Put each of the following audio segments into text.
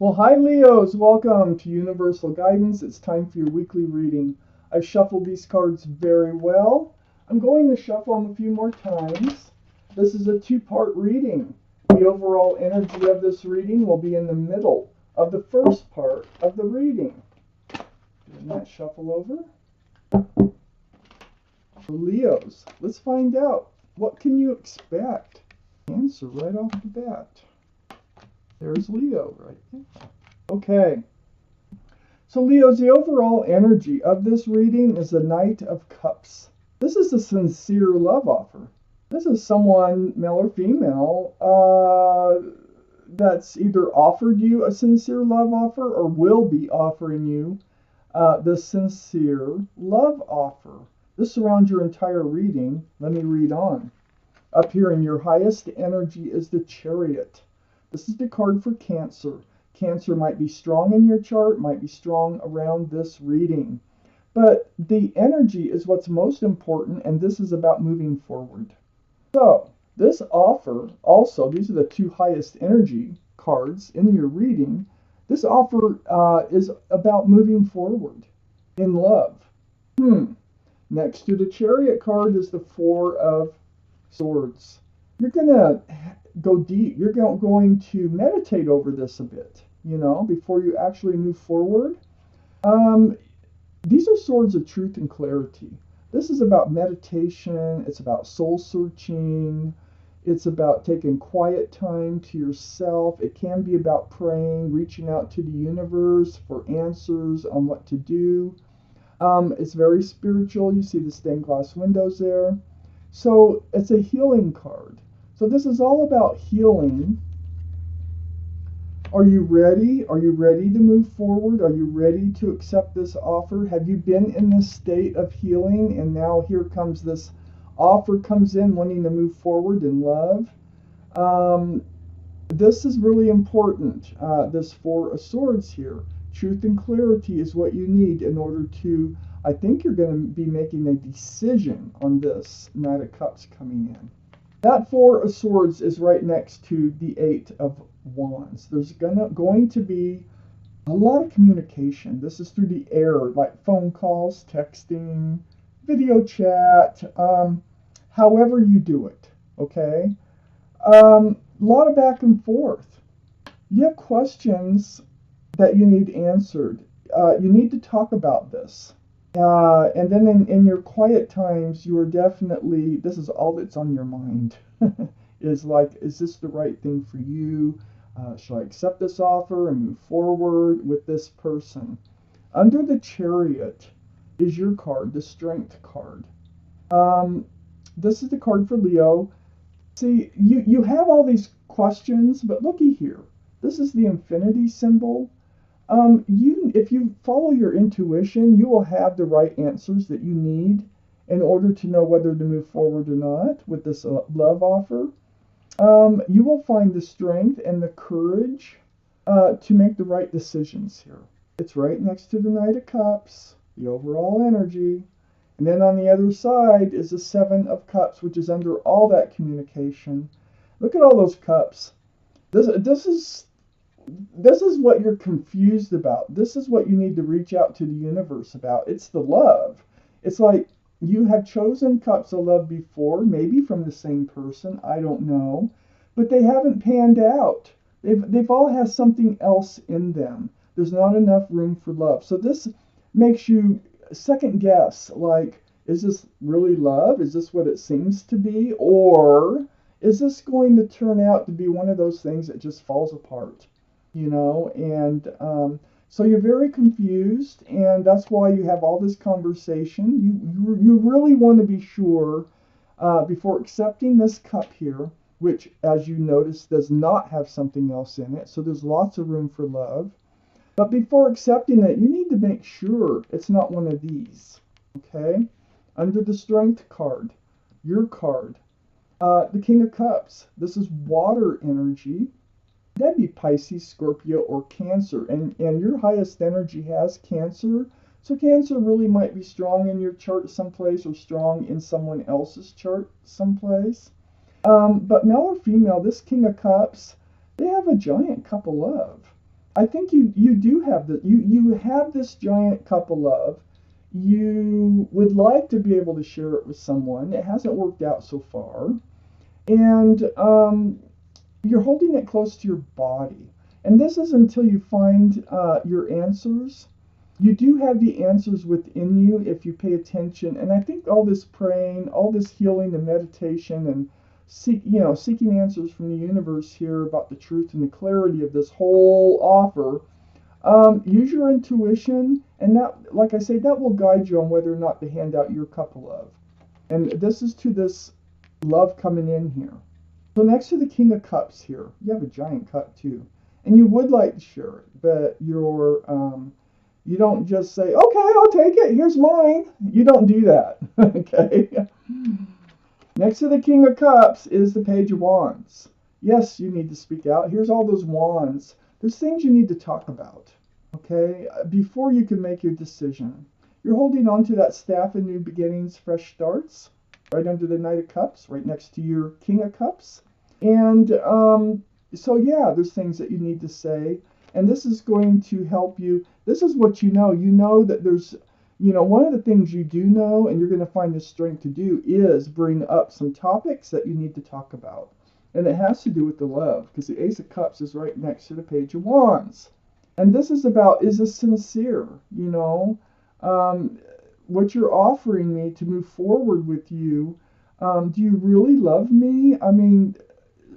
Well, hi Leos, welcome to Universal Guidance. It's time for your weekly reading. I've shuffled these cards very well. I'm going to shuffle them a few more times. This is a two-part reading. The overall energy of this reading will be in the middle of the first part of the reading. Doing that shuffle over. For Leos, let's find out. What can you expect? Answer right off the bat. There's Leo right there. Okay. So Leos, the overall energy of this reading is the Knight of Cups. This is a sincere love offer. This is someone, male or female, that's either offered you a sincere love offer or will be offering you the sincere love offer. This surrounds your entire reading. Let me read on. Up here in your highest energy is the Chariot. This is the card for Cancer. Cancer might be strong in your chart, might be strong around this reading. But the energy is what's most important, and this is about moving forward. So, this offer, also, these are the two highest energy cards in your reading. This offer is about moving forward in love. Next to the Chariot card is the Four of Swords. You're going to go deep. You're going to meditate over this a bit, before you actually move forward. These are swords of truth and clarity. This is about meditation. It's about soul searching. It's about taking quiet time to yourself. It can be about praying, reaching out to the universe for answers on what to do. It's very spiritual. You see the stained glass windows there. So it's a healing card. So this is all about healing. Are you ready? Are you ready to move forward? Are you ready to accept this offer? Have you been in this state of healing and now here comes this offer comes in wanting to move forward in love? This is really important. This Four of Swords here. Truth and clarity is what you need in order to, I think you're going to be making a decision on this Knight of Cups coming in. That Four of Swords is right next to the Eight of Wands. There's going to be a lot of communication. This is through the air, like phone calls, texting, video chat, however you do it, okay? A lot of back and forth. You have questions that you need answered. You need to talk about this. And then in your quiet times, you are definitely, this is all that's on your mind, is like, is this the right thing for you? Should I accept this offer and move forward with this person? Under the Chariot is your card, the Strength card. This is the card for Leo. See, you have all these questions, but looky here. This is the infinity symbol. If you follow your intuition, you will have the right answers that you need in order to know whether to move forward or not with this love offer. You will find the strength and the courage to make the right decisions here. It's right next to the Knight of Cups, the overall energy. And then on the other side is the Seven of Cups, which is under all that communication. Look at all those cups. This is what you're confused about. This is what you need to reach out to the universe about. It's the love. It's like you have chosen cups of love before, maybe from the same person, I don't know, but they haven't panned out. They've all had something else in them. There's not enough room for love. So this makes you second guess, like, is this really love? Is this what it seems to be? Or is this going to turn out to be one of those things that just falls apart? So you're very confused, and that's why you have all this conversation. You really want to be sure before accepting this cup here, which, as you notice, does not have something else in it, so there's lots of room for love. But before accepting it, you need to make sure it's not one of these, okay? Under the Strength card, your card, the King of Cups, this is water energy. That'd be Pisces, Scorpio, or Cancer. And your highest energy has Cancer. So Cancer really might be strong in your chart someplace or strong in someone else's chart someplace. But male or female, this King of Cups, they have a giant cup of love. I think you do have you have this giant cup of love. You would like to be able to share it with someone. It hasn't worked out so far, and you're holding it close to your body. And this is until you find your answers. You do have the answers within you if you pay attention. And I think all this praying, all this healing and meditation and seeking answers from the universe here about the truth and the clarity of this whole offer. Use your intuition, and that, like I say, that will guide you on whether or not to hand out your cup of love. And this is to this love coming in here. So next to the King of Cups here, you have a giant cup too, and you would like to share it, but you don't just say, "Okay, I'll take it. Here's mine." You don't do that. Okay. Next to the King of Cups is the Page of Wands. Yes, you need to speak out. Here's all those wands. There's things you need to talk about, okay, before you can make your decision. You're holding on to that staff of new beginnings, fresh starts, right under the Knight of Cups, right next to your King of Cups. And so, yeah, there's things that you need to say. And this is going to help you. This is what you know. You know that there's, one of the things you do know, and you're going to find the strength to do, is bring up some topics that you need to talk about. And it has to do with the love, because the Ace of Cups is right next to the Page of Wands. And this is about, is this sincere? What you're offering me to move forward with you, do you really love me? I mean,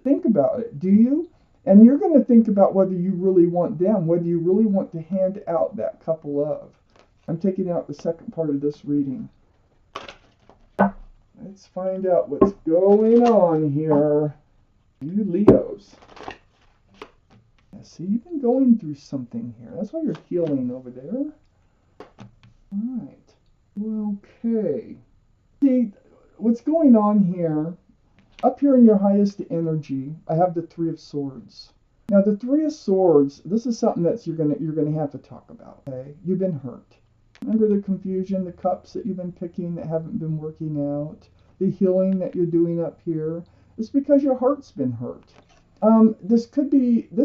think about it. Do you? And you're going to think about whether you really want them, whether you really want to hand out that cup of love. I'm taking out the second part of this reading. Let's find out what's going on here. You Leos. Yeah, see, you've been going through something here. That's why you're healing over there. All right. Okay. See, what's going on here, up here in your highest energy, I have the Three of Swords. Now, the Three of Swords, this is something that you're gonna have to talk about, okay? You've been hurt. Remember the confusion, the cups that you've been picking that haven't been working out, the healing that you're doing up here. It's because your heart's been hurt. This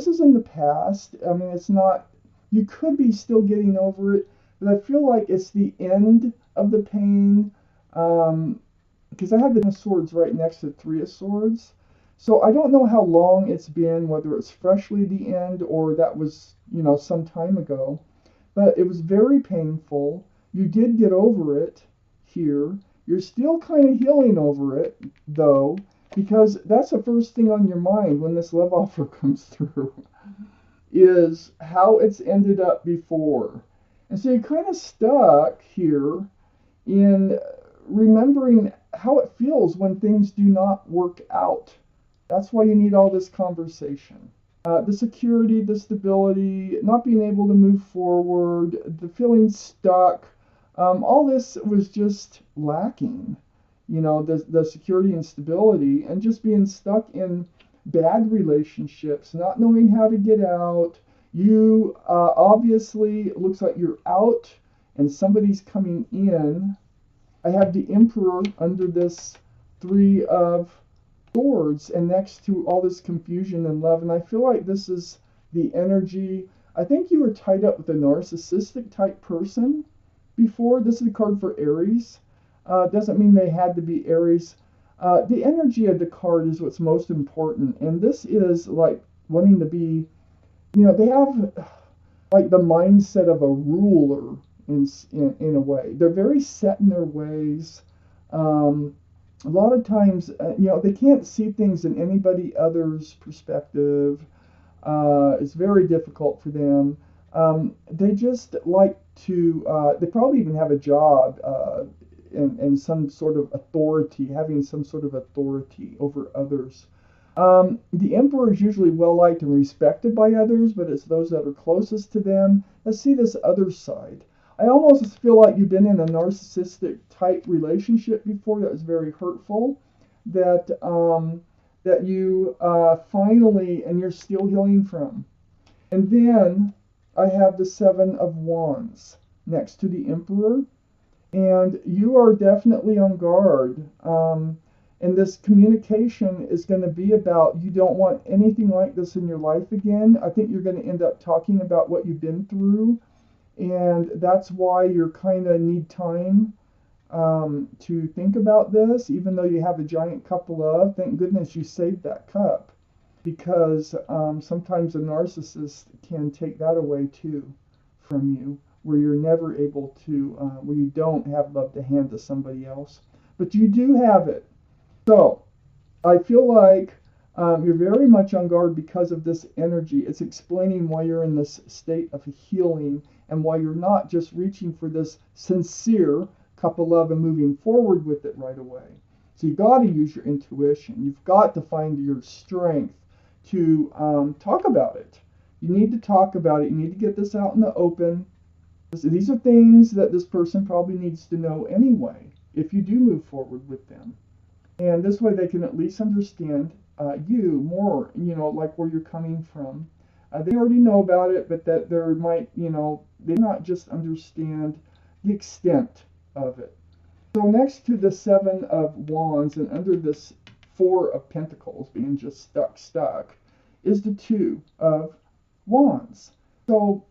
is in the past. I mean, it's not, you could be still getting over it, but I feel like it's the end of the pain, because I have the Swords right next to the Three of Swords. So I don't know how long it's been, whether it's freshly the end or that was, some time ago. But it was very painful. You did get over it here. You're still kind of healing over it, though, because that's the first thing on your mind when this love offer comes through, is how it's ended up before. And so you're kind of stuck here in remembering how it feels when things do not work out. That's why you need all this conversation. The security, the stability, not being able to move forward, the feeling stuck, all this was just lacking. The security and stability, and just being stuck in bad relationships, not knowing how to get out. You obviously, it looks like you're out and somebody's coming in. I have the Emperor under this Three of Swords and next to all this confusion and love, and I feel like this is the energy. I think you were tied up with a narcissistic type person before. This is a card for Aries. Doesn't mean they had to be Aries. The energy of the card is what's most important, and this is like wanting to be, they have like the mindset of a ruler in a way. They're very set in their ways. A lot of times, they can't see things in anybody other's perspective. It's very difficult for them. They just like to, they probably even have a job and some sort of authority, having some sort of authority over others. The Emperor is usually well liked and respected by others, but it's those that are closest to them that see this other side. I almost feel like you've been in a narcissistic type relationship before that was very hurtful, that you finally, and you're still healing from. And then I have the Seven of Wands next to the Emperor, and you are definitely on guard. And this communication is going to be about you don't want anything like this in your life again. I think you're going to end up talking about what you've been through. And that's why you're kind of need time to think about this, even though you have a giant cup of love. Thank goodness you saved that cup, because sometimes a narcissist can take that away too from you, where you're never able to, where you don't have love to hand to somebody else. But you do have it. So I feel like you're very much on guard because of this energy. It's explaining why you're in this state of healing and why you're not just reaching for this sincere cup of love and moving forward with it right away. So you got to use your intuition. You've got to find your strength to talk about it. You need to talk about it. You need to get this out in the open. These are things that this person probably needs to know anyway if you do move forward with them. And this way they can at least understand you more, like where you're coming from. They already know about it, but that there might, they not just understand the extent of it. So next to the Seven of Wands and under this Four of Pentacles being just stuck, is the Two of Wands. So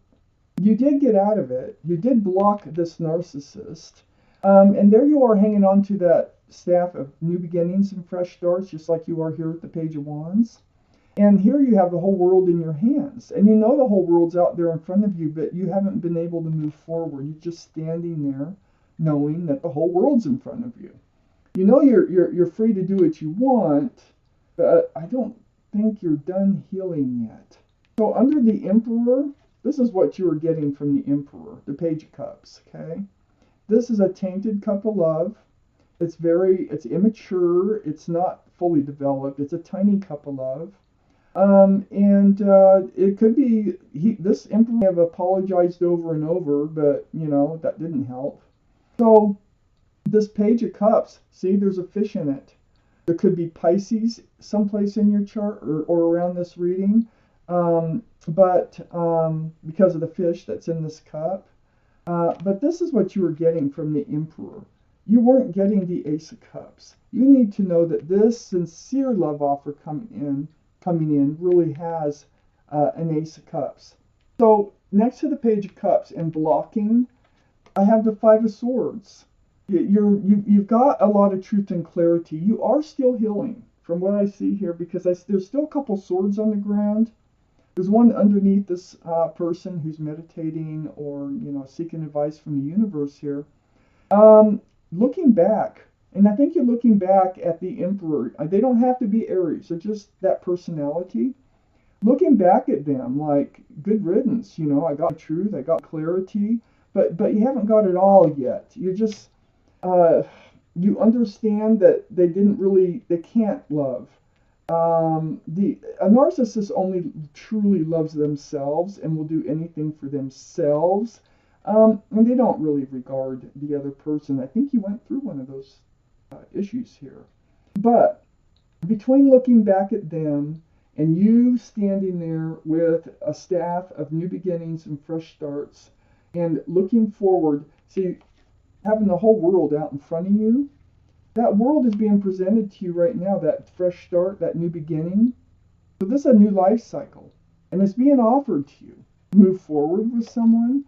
you did get out of it. You did block this narcissist. And there you are hanging on to that staff of new beginnings and fresh starts, just like you are here with the Page of Wands. And here you have the whole world in your hands. And you know the whole world's out there in front of you, but you haven't been able to move forward. You're just standing there knowing that the whole world's in front of you. You know you're free to do what you want, but I don't think you're done healing yet. So under the Emperor, this is what you are getting from the Emperor, the Page of Cups, okay? This is a tainted cup of love. It's immature. It's not fully developed. It's a tiny cup of love. It could be, this Emperor may have apologized over and over, but, that didn't help. So this Page of Cups, see, there's a fish in it. There could be Pisces someplace in your chart or around this reading. Because of the fish that's in this cup. But this is what you were getting from the Emperor. You weren't getting the Ace of Cups. You need to know that this sincere love offer coming in really has an Ace of Cups. So next to the Page of Cups and blocking, I have the Five of Swords. You've got a lot of truth and clarity. You are still healing from what I see here, because there's still a couple swords on the ground. There's one underneath this person who's meditating or seeking advice from the universe here. Looking back, and I think you're looking back at the Emperor. They don't have to be Aries. They're just that personality. Looking back at them like good riddance. I got truth. I got clarity. But you haven't got it all yet. You're just you understand that they can't love. A narcissist only truly loves themselves and will do anything for themselves, and they don't really regard the other person. I think you went through one of those issues here. But between looking back at them and you standing there with a staff of new beginnings and fresh starts and looking forward, see, having the whole world out in front of you, that world is being presented to you right now, that fresh start, that new beginning. So this is a new life cycle, and it's being offered to you to move forward with someone.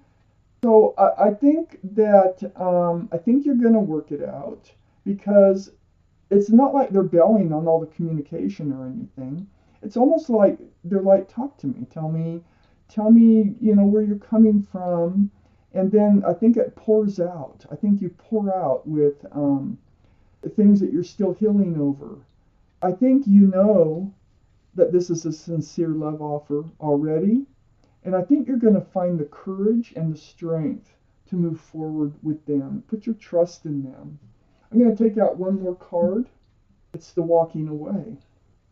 So I think that you're going to work it out, because it's not like they're bailing on all the communication or anything. It's almost like they're like, talk to me, tell me, where you're coming from, and then I think it pours out. I think you pour out with things that you're still healing over. I think you know that this is a sincere love offer already, and I think you're going to find the courage and the strength to move forward with them. Put your trust in them. I'm going to take out one more card. It's the walking away.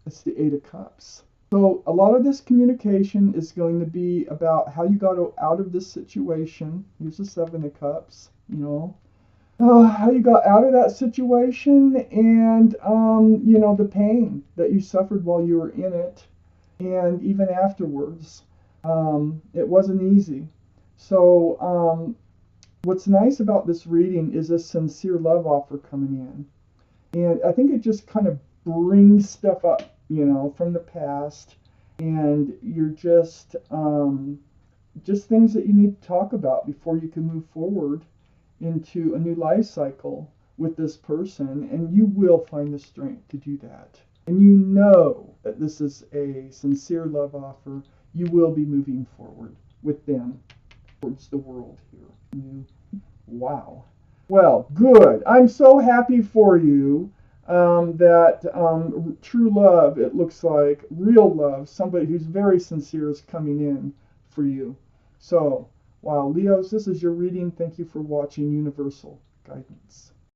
It's the Eight of Cups. So a lot of this communication is going to be about how you got out of this situation. Here's the Seven of Cups, how you got out of that situation, and the pain that you suffered while you were in it, and even afterwards. It wasn't easy. So what's nice about this reading is a sincere love offer coming in, And I think it just kind of brings stuff up, from the past, and you're just things that you need to talk about before you can move forward into a new life cycle with this person, and you will find the strength to do that. And you know that this is a sincere love offer. You will be moving forward with them towards the world here. Wow. Well, good. I'm so happy for you that true love, it looks like, real love, somebody who's very sincere is coming in for you. So, wow, Leos, this is your reading. Thank you for watching Universal Guidance.